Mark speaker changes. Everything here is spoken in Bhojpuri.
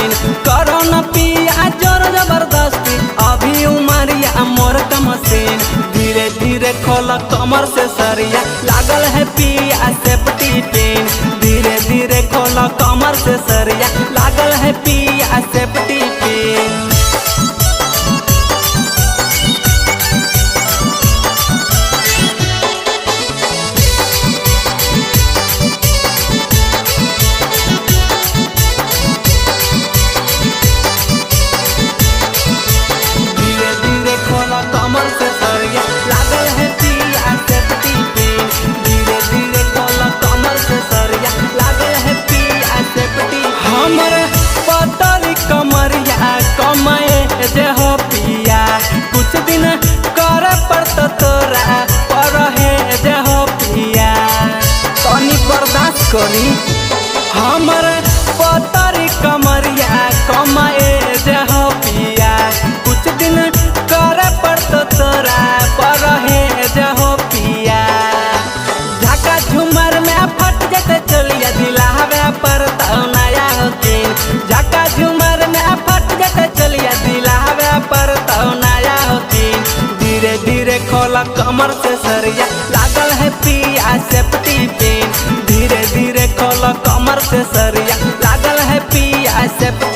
Speaker 1: मशीन। करो न पिया जोर जबरदस्ती, अभी उमरिया मोर का मशीन। धीरे धीरे खोल कमर से सरिया, लागल है पिया सेफ्टी पिन। धीरे धीरे खोल कमर से सरिया, लागल है पिया सेफ्टी पिन। कमर से सरिया, लागल है पिया सेफ्टी पिन। धीरे धीरे खोल कमर से सरिया, लागल है पिया सेफ्टी। हमर पतली कमरिया कमाए जे हो पिया, कुछ दिन करे पड़त तोरा पर है जे हो पिया, तनी बर्दाश्त करी। हमर पतली कमरिया कमाए जे हो पिया, कुछ दिन करे पड़त तोरा पर है जे हो पिया। झाका झूमर में फट जते चलिया, दिलावे पर तो नया होकिन। झाका झूमर में फट जते चलिया, दिलावे पर तो नया होकिन। धीरे धीरे खोला कमर से सरिया, लागल है पिया सेफ्टी पिन। धीरे धीरे खोला कमर से सरिया, लागल है पिया सेफ्टी।